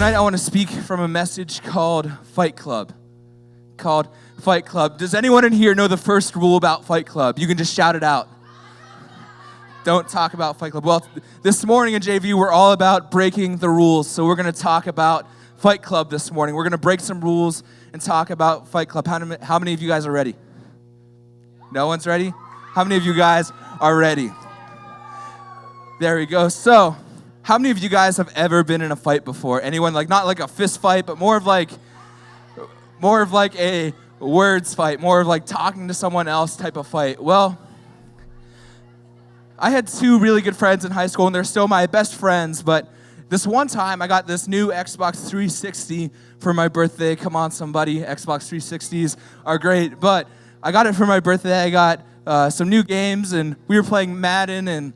Tonight I want to speak from a message called Fight Club. Does anyone in here know the first rule about Fight Club? You can just shout it out. Don't talk about Fight Club. Well, this morning in JV, we're all about breaking the rules. So we're going to talk about Fight Club this morning. We're going to break some rules and talk about Fight Club. How many of you guys are ready? No one's ready? How many of you guys are ready? There we go. So, how many of you guys have ever been in a fight before? Anyone, not like a fist fight, but more of like a words fight, more of like talking to someone else type of fight? Well, I had two really good friends in high school, and they're still my best friends, but this one time I got this new Xbox 360 for my birthday. Come on, somebody. Xbox 360s are great, but I got it for my birthday. I got some new games, and we were playing Madden, and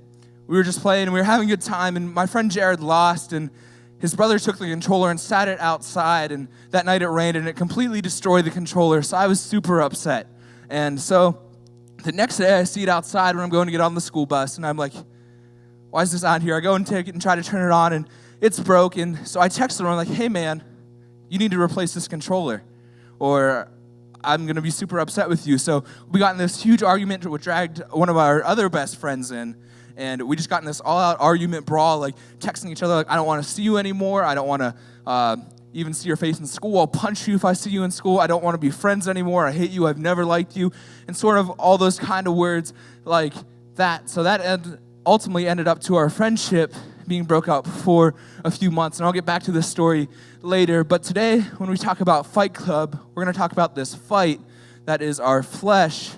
we were just playing, and we were having a good time, and my friend Jared lost, and his brother took the controller and sat it outside, and that night it rained, and it completely destroyed the controller, so I was super upset. And so the next day I see it outside when I'm going to get on the school bus, and I'm like, why is this on here? I go and take it and try to turn it on, and it's broken. So I text him, I'm like, hey man, you need to replace this controller, or I'm going to be super upset with you. So we got in this huge argument, which dragged one of our other best friends in. And we just got in this all-out argument brawl, texting each other, I don't want to see you anymore. I don't want to even see your face in school. I'll punch you if I see you in school. I don't want to be friends anymore. I hate you. I've never liked you. And sort of all those kind of words like that. So that ultimately ended up to our friendship being broke up for a few months. And I'll get back to this story later. But today, when we talk about Fight Club, we're going to talk about this fight that is our flesh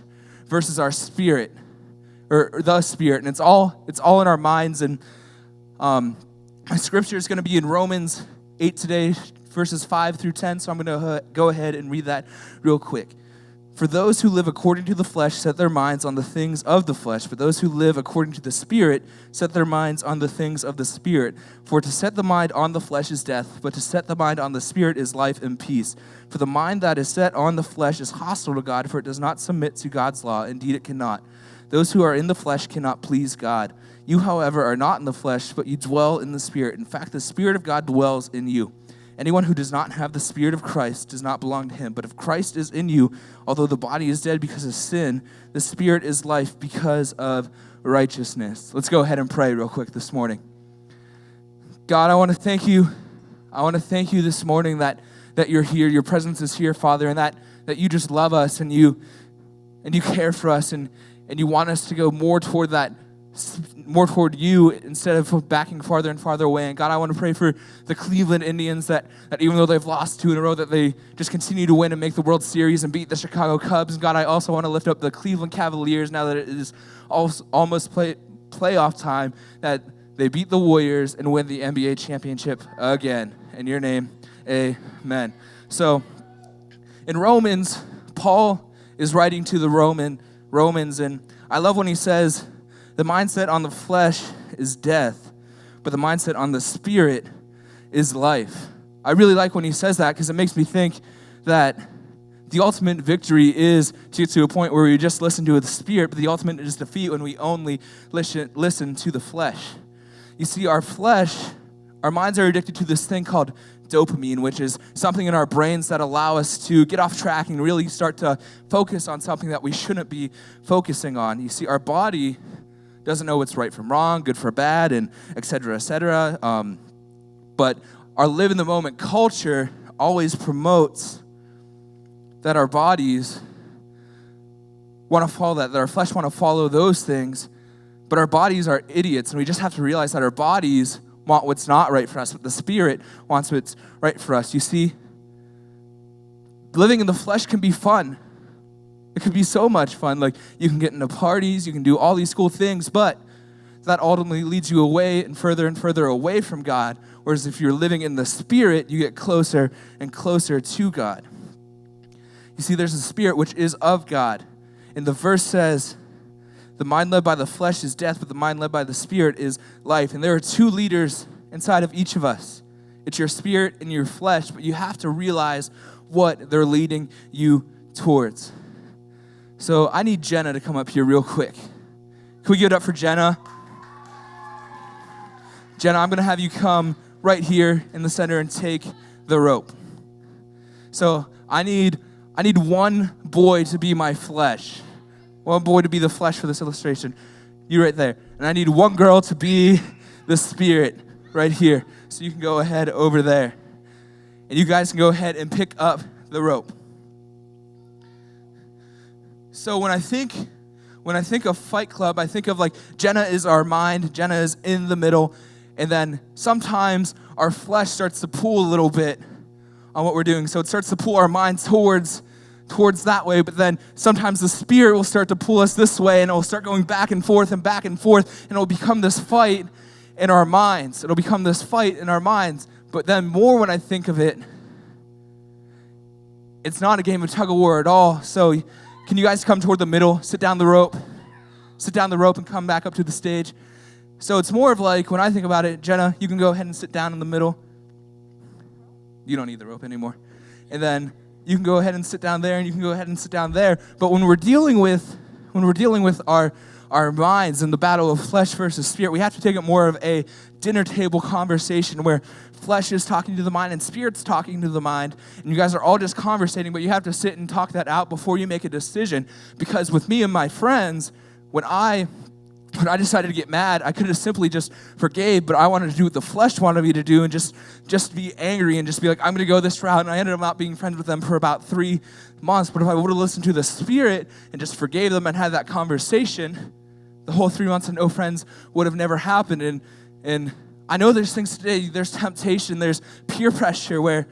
versus our spirit. Or the Spirit, and it's all in our minds. And my scripture is going to be in Romans 8 today, verses 5 through 10, so I'm going to go ahead and read that real quick. For those who live according to the flesh set their minds on the things of the flesh, but those who live according to the Spirit set their minds on the things of the Spirit. For to set the mind on the flesh is death, but to set the mind on the Spirit is life and peace. For the mind that is set on the flesh is hostile to God, for it does not submit to God's law. Indeed, it cannot. Those who are in the flesh cannot please God. You, however, are not in the flesh, but you dwell in the Spirit. In fact, the Spirit of God dwells in you. Anyone who does not have the Spirit of Christ does not belong to him. But if Christ is in you, although the body is dead because of sin, the Spirit is life because of righteousness. Let's go ahead and pray real quick this morning. God, I want to thank you. I want to thank you this morning that you're here. Your presence is here, Father, and that you just love us and you care for us and you want us to go more toward you instead of backing farther and farther away. And God, I want to pray for the Cleveland Indians that even though they've lost 2 in a row, that they just continue to win and make the World Series and beat the Chicago Cubs. And God, I also want to lift up the Cleveland Cavaliers now that it is almost playoff time, that they beat the Warriors and win the NBA championship again. In your name, amen. So in Romans, Paul is writing to the Romans, and I love when he says, the mindset on the flesh is death, but the mindset on the Spirit is life. I really like when he says that because it makes me think that the ultimate victory is to get to a point where we just listen to the Spirit, but the ultimate is defeat when we only listen to the flesh. You see, our minds are addicted to this thing called dopamine, which is something in our brains that allow us to get off track and really start to focus on something that we shouldn't be focusing on. You see, our body doesn't know what's right from wrong, good for bad, and et cetera, et cetera. But our live in the moment culture always promotes that our bodies want to follow that our flesh want to follow those things, but our bodies are idiots, and we just have to realize that our bodies want what's not right for us, but the Spirit wants what's right for us. You see, living in the flesh can be fun. It can be so much fun. You can get into parties, you can do all these cool things, but that ultimately leads you away and further away from God. Whereas if you're living in the Spirit, you get closer and closer to God. You see, there's a Spirit which is of God. And the verse says, the mind led by the flesh is death, but the mind led by the Spirit is life. And there are 2 leaders inside of each of us. It's your spirit and your flesh, but you have to realize what they're leading you towards. So I need Jenna to come up here real quick. Can we give it up for Jenna? Jenna, I'm going to have you come right here in the center and take the rope. So I need one boy to be my flesh. One boy to be the flesh for this illustration. You right there. And I need one girl to be the spirit right here. So you can go ahead over there. And you guys can go ahead and pick up the rope. So when I think of Fight Club, I think of like Jenna is our mind, Jenna is in the middle, and then sometimes our flesh starts to pull a little bit on what we're doing. So it starts to pull our minds towards that way, but then sometimes the spirit will start to pull us this way, and it will start going back and forth, and it will become this fight in our minds. It'll become this fight in our minds. But then more when I think of it, it's not a game of tug of war at all. So can you guys come toward the middle, sit down the rope and come back up to the stage. So it's more of like, when I think about it, Jenna, you can go ahead and sit down in the middle. You don't need the rope anymore. And then you can go ahead and sit down there, and you can go ahead and sit down there. But when we're dealing with our minds in the battle of flesh versus spirit, we have to take it more of a dinner table conversation where flesh is talking to the mind and spirit's talking to the mind, and you guys are all just conversating, but you have to sit and talk that out before you make a decision. Because with me and my friends, when I decided to get mad, I could have simply just forgave, but I wanted to do what the flesh wanted me to do and just be angry and just be like, I'm going to go this route. And I ended up not being friends with them for about 3 months. But if I would have listened to the spirit and just forgave them and had that conversation, the whole 3 months of no friends would have never happened. And I know there's things today, there's temptation, there's peer pressure where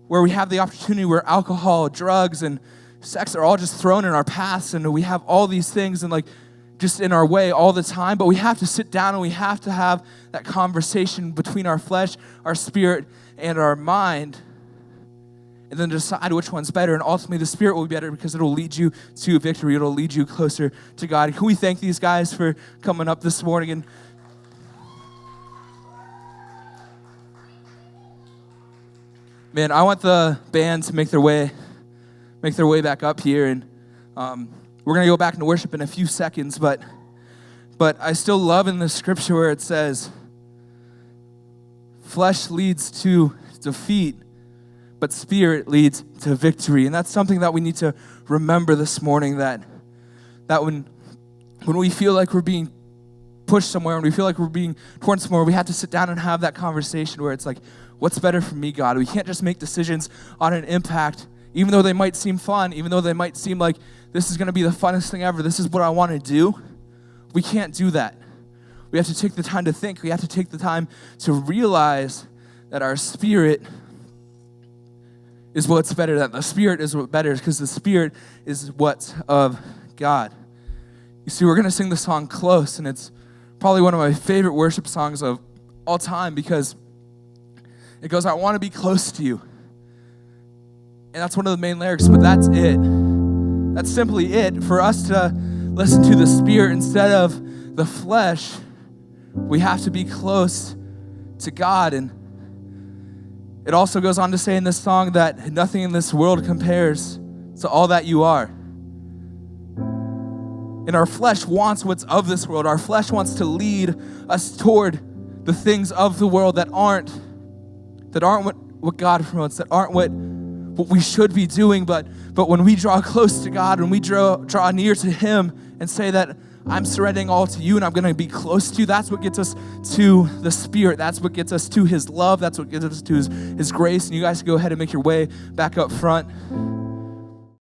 we have the opportunity where alcohol, drugs, and sex are all just thrown in our paths, and we have all these things and like just in our way all the time. But we have to sit down and we have to have that conversation between our flesh, our spirit, and our mind, and then decide which one's better. And ultimately the spirit will be better because it'll lead you to victory. It'll lead you closer to God. Can we thank these guys for coming up this morning? And man, I want the band to make their way back up here, and we're going to go back into worship in a few seconds, but I still love in the scripture where it says, flesh leads to defeat, but spirit leads to victory. And that's something that we need to remember this morning, that when we feel like we're being pushed somewhere, when we feel like we're being torn somewhere, we have to sit down and have that conversation where it's like, what's better for me, God? We can't just make decisions on an impact, even though they might seem fun, even though they might seem like this is going to be the funnest thing ever, this is what I want to do. We can't do that. We have to take the time to think. We have to take the time to realize that our spirit is what's better, that the spirit is what better, because the spirit is what's of God. You see, we're going to sing the song Close, and it's probably one of my favorite worship songs of all time, because it goes, I want to be close to you. And that's one of the main lyrics, but that's it. That's simply it. For us to listen to the spirit instead of the flesh, we have to be close to God. And it also goes on to say in this song that nothing in this world compares to all that you are. And our flesh wants what's of this world. Our flesh wants to lead us toward the things of the world that aren't what God promotes, that aren't what we should be doing. But when we draw close to God, when we draw near to Him and say that I'm surrendering all to you and I'm going to be close to you, that's what gets us to the Spirit. That's what gets us to His love. That's what gets us to His grace. And you guys can go ahead and make your way back up front.